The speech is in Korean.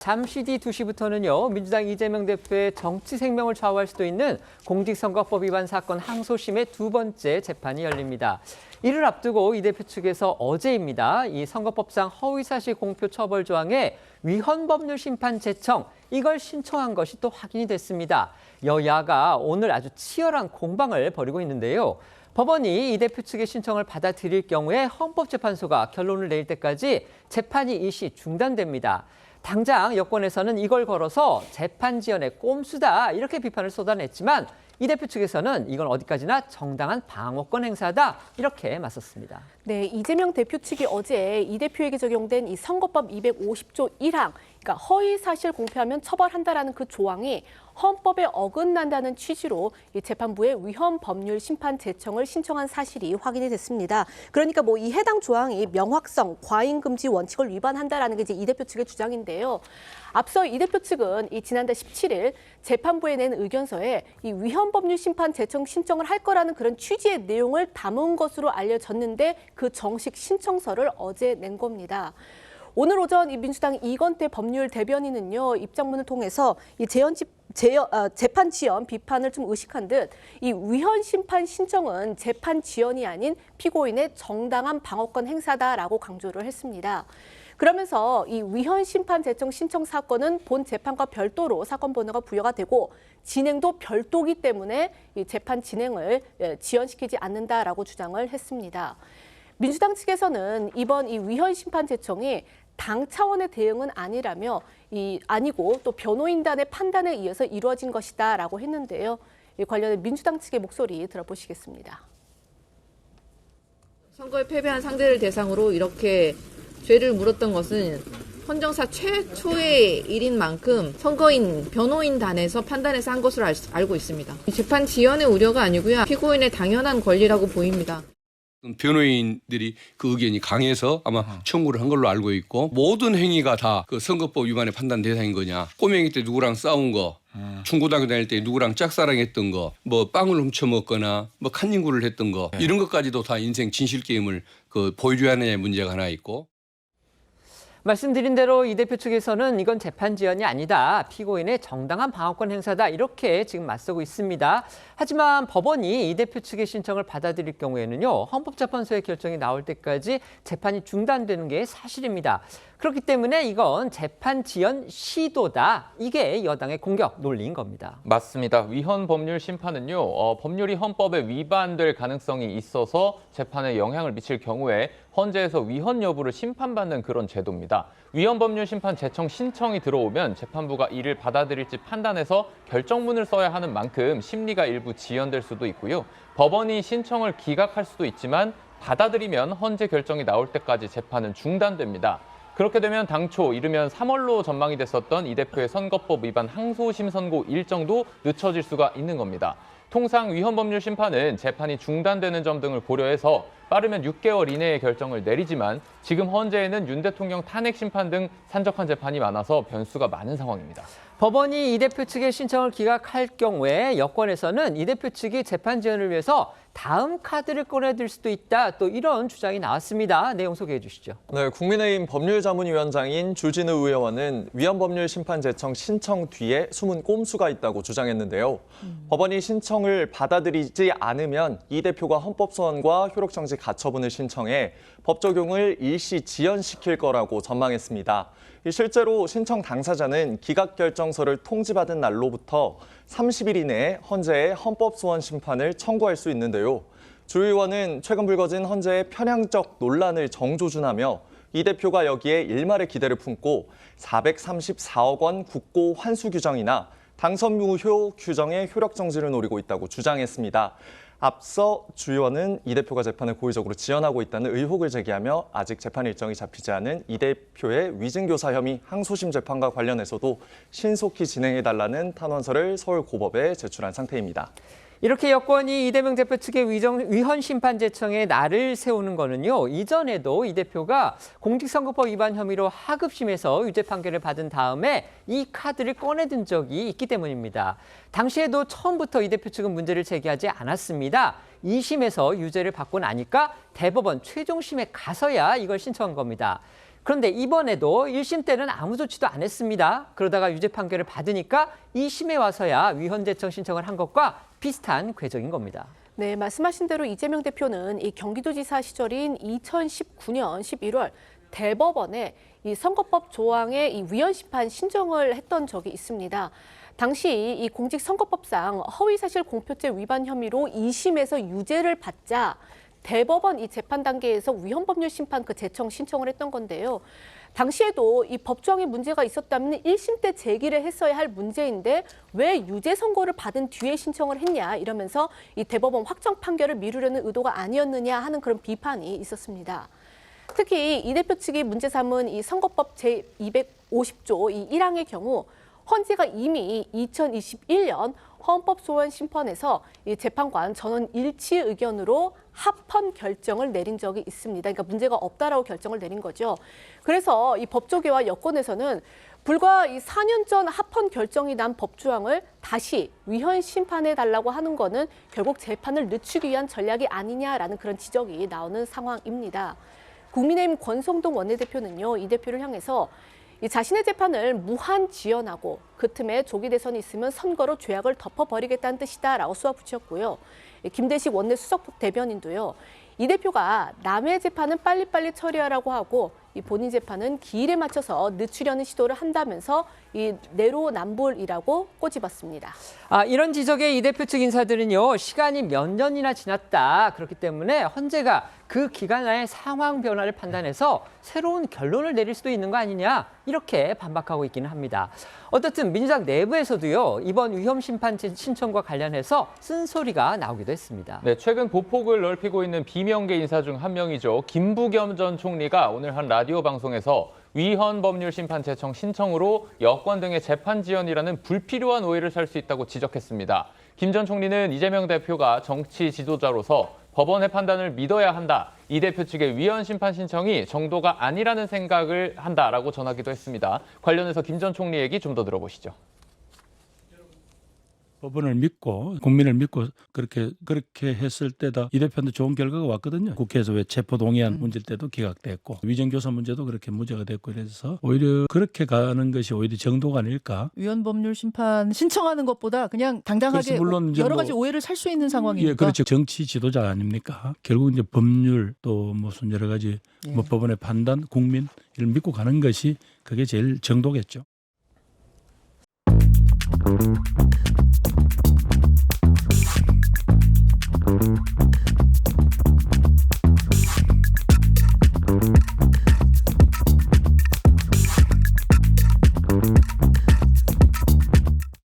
잠시 뒤 2시부터는요. 민주당 이재명 대표의 정치 생명을 좌우할 수도 있는 공직선거법 위반 사건 항소심의 두 번째 재판이 열립니다. 이를 앞두고 이 대표 측에서 어제입니다. 이 선거법상 허위사실 공표 처벌 조항의 위헌 법률 심판 제청, 이걸 신청한 것이 또 확인이 됐습니다. 여야가 오늘 아주 치열한 공방을 벌이고 있는데요. 법원이 이 대표 측의 신청을 받아들일 경우에 헌법재판소가 결론을 내릴 때까지 재판이 일시 중단됩니다. 당장 여권에서는 이걸 걸어서 재판 지연의 꼼수다 이렇게 비판을 쏟아냈지만 이 대표 측에서는 이건 어디까지나 정당한 방어권 행사다 이렇게 맞섰습니다. 네, 이재명 대표 측이 어제 이 대표에게 적용된 이 선거법 250조 1항, 그러니까 허위 사실 공표하면 처벌한다라는 그 조항이 헌법에 어긋난다는 취지로 이 재판부에 위헌 법률 심판 제청을 신청한 사실이 확인이 됐습니다. 그러니까 이 해당 조항이 명확성, 과잉 금지 원칙을 위반한다라는 게 이제 이 대표 측의 주장인데요. 앞서 이 대표 측은 지난달 17일 재판부에 낸 의견서에 이 위헌 법률 심판 제청 신청을 할 거라는 그런 취지의 내용을 담은 것으로 알려졌는데 그 정식 신청서를 어제 낸 겁니다. 오늘 오전 이 민주당 이건태 법률 대변인은요, 입장문을 통해서 이 재판 지연 비판을 좀 의식한 듯 이 위헌 심판 신청은 재판 지연이 아닌 피고인의 정당한 방어권 행사다라고 강조를 했습니다. 그러면서 이 위헌 심판 제청 신청 사건은 본 재판과 별도로 사건 번호가 부여가 되고 진행도 별도기 때문에 이 재판 진행을 지연시키지 않는다라고 주장을 했습니다. 민주당 측에서는 이번 이 위헌 심판 제청이 당 차원의 대응은 아니고 또 변호인단의 판단에 의해서 이루어진 것이다라고 했는데요. 이 관련해 민주당 측의 목소리 들어보시겠습니다. 선거에 패배한 상대를 대상으로 이렇게 죄를 물었던 것은 헌정사 최초의 일인 만큼 선거인, 변호인단에서 판단해서 한 것으로 알고 있습니다. 재판 지연의 우려가 아니고요. 피고인의 당연한 권리라고 보입니다. 변호인들이 그 의견이 강해서 아마 청구를 한 걸로 알고 있고 모든 행위가 다 그 선거법 위반의 판단 대상인 거냐. 꼬맹이 때 누구랑 싸운 거, 중고등학교 다닐 때 누구랑 짝사랑했던 거, 빵을 훔쳐 먹거나 칸닝구를 했던 거 이런 것까지도 다 인생 진실 게임을 보여줘야 하느냐의 문제가 하나 있고. 말씀드린 대로 이 대표 측에서는 이건 재판 지연이 아니다. 피고인의 정당한 방어권 행사다. 이렇게 지금 맞서고 있습니다. 하지만 법원이 이 대표 측의 신청을 받아들일 경우에는요. 헌법재판소의 결정이 나올 때까지 재판이 중단되는 게 사실입니다. 그렇기 때문에 이건 재판 지연 시도다. 이게 여당의 공격 논리인 겁니다. 맞습니다. 위헌 법률 심판은요. 법률이 헌법에 위반될 가능성이 있어서 재판에 영향을 미칠 경우에 헌재에서 위헌 여부를 심판받는 그런 제도입니다. 위헌 법률 심판 제청 신청이 들어오면 재판부가 이를 받아들일지 판단해서 결정문을 써야 하는 만큼 심리가 일부 지연될 수도 있고요. 법원이 신청을 기각할 수도 있지만 받아들이면 헌재 결정이 나올 때까지 재판은 중단됩니다. 그렇게 되면 당초 이르면 3월로 전망이 됐었던 이 대표의 선거법 위반 항소심 선고 일정도 늦춰질 수가 있는 겁니다. 통상 위헌 법률 심판은 재판이 중단되는 점 등을 고려해서 빠르면 6개월 이내에 결정을 내리지만 지금 헌재에는 윤 대통령 탄핵 심판 등 산적한 재판이 많아서 변수가 많은 상황입니다. 법원이 이 대표 측의 신청을 기각할 경우에 여권에서는 이 대표 측이 재판 지연을 위해서 다음 카드를 꺼내들 수도 있다. 또 이런 주장이 나왔습니다. 내용 소개해 주시죠. 네, 국민의힘 법률자문위원장인 주진우 의원은 위헌 법률 심판 제청 신청 뒤에 숨은 꼼수가 있다고 주장했는데요. 법원이 신청을 받아들이지 않으면 이 대표가 헌법소원과 효력정지 가처분을 신청해 법 적용을 일시 지연시킬 거라고 전망했습니다. 실제로 신청 당사자는 기각결정서를 통지받은 날로부터 30일 이내에 헌재에 헌법소원 심판을 청구할 수 있는데요. 주 의원은 최근 불거진 헌재의 편향적 논란을 정조준하며 이 대표가 여기에 일말의 기대를 품고 434억 원 국고 환수 규정이나 당선 무효 규정의 효력 정지를 노리고 있다고 주장했습니다. 앞서 주 의원은 이 대표가 재판을 고의적으로 지연하고 있다는 의혹을 제기하며 아직 재판 일정이 잡히지 않은 이 대표의 위증교사 혐의 항소심 재판과 관련해서도 신속히 진행해달라는 탄원서를 서울고법에 제출한 상태입니다. 이렇게 여권이 이재명 대표 측의 위헌 심판 제청에 날을 세우는 거는요. 이전에도 이 대표가 공직선거법 위반 혐의로 하급심에서 유죄 판결을 받은 다음에 이 카드를 꺼내든 적이 있기 때문입니다. 당시에도 처음부터 이 대표 측은 문제를 제기하지 않았습니다. 2심에서 유죄를 받고 나니까 대법원 최종심에 가서야 이걸 신청한 겁니다. 그런데 이번에도 1심 때는 아무 조치도 안 했습니다. 그러다가 유죄 판결을 받으니까 2심에 와서야 위헌 제청 신청을 한 것과 비슷한 궤적인 겁니다. 네, 말씀하신 대로 이재명 대표는 이 경기도지사 시절인 2019년 11월 대법원에 이 선거법 조항의 이 위헌 심판 신청을 했던 적이 있습니다. 당시 이 공직선거법상 허위사실 공표죄 위반 혐의로 2심에서 유죄를 받자 대법원 이 재판 단계에서 위헌법률 심판 그 제청 신청을 했던 건데요. 당시에도 이 법조항에 문제가 있었다면 1심 때 제기를 했어야 할 문제인데 왜 유죄 선고를 받은 뒤에 신청을 했냐 이러면서 이 대법원 확정 판결을 미루려는 의도가 아니었느냐 하는 그런 비판이 있었습니다. 특히 이 대표 측이 문제 삼은 이 선거법 제250조 이 1항의 경우 헌재가 이미 2021년 헌법소원 심판에서 이 재판관 전원 일치 의견으로 합헌 결정을 내린 적이 있습니다. 그러니까 문제가 없다라고 결정을 내린 거죠. 그래서 이 법조계와 여권에서는 불과 이 4년 전 합헌 결정이 난 법조항을 다시 위헌 심판해 달라고 하는 거는 결국 재판을 늦추기 위한 전략이 아니냐라는 그런 지적이 나오는 상황입니다. 국민의힘 권성동 원내대표는요, 이 대표를 향해서 이 자신의 재판을 무한 지연하고 그 틈에 조기 대선이 있으면 선거로 죄악을 덮어버리겠다는 뜻이다라고 쏘아붙였고요. 김대식 원내 수석 대변인도요. 이 대표가 남의 재판은 빨리빨리 처리하라고 하고 이 본인 재판은 기일에 맞춰서 늦추려는 시도를 한다면서 이 내로남불이라고 꼬집었습니다. 이런 지적에 이 대표 측 인사들은요, 시간이 몇 년이나 지났다. 그렇기 때문에 헌재가 그 기간 안에 상황 변화를 판단해서 새로운 결론을 내릴 수도 있는 거 아니냐, 이렇게 반박하고 있기는 합니다. 어떻든 민주당 내부에서도요, 이번 위헌 심판 신청과 관련해서 쓴소리가 나오기도 했습니다. 네, 최근 보폭을 넓히고 있는 비명계 인사 중 한 명이죠. 김부겸 전 총리가 오늘 한 라디오 방송에서 위헌 법률 심판 제청 신청으로 여권 등의 재판 지연이라는 불필요한 오해를 살 수 있다고 지적했습니다. 김 전 총리는 이재명 대표가 정치 지도자로서 법원의 판단을 믿어야 한다. 이 대표 측의 위헌 심판 신청이 정도가 아니라는 생각을 한다라고 전하기도 했습니다. 관련해서 김 전 총리 얘기 좀 더 들어보시죠. 법원을 믿고 국민을 믿고 그렇게 했을 때다 이 대표한테 좋은 결과가 왔거든요. 국회에서 왜 체포동의안 문제 때도 기각됐고 위정교사 문제도 그렇게 무죄가 됐고 그래서 오히려 그렇게 가는 것이 오히려 정도가 아닐까. 위헌 법률 심판 신청하는 것보다 그냥 당당하게 물론 이제 여러 가지 오해를 살 수 있는 상황이니까. 예, 그렇죠. 정치 지도자 아닙니까? 결국 이제 법률 또 무슨 여러 가지 뭐 법원의 판단, 국민 이를 믿고 가는 것이 그게 제일 정도겠죠.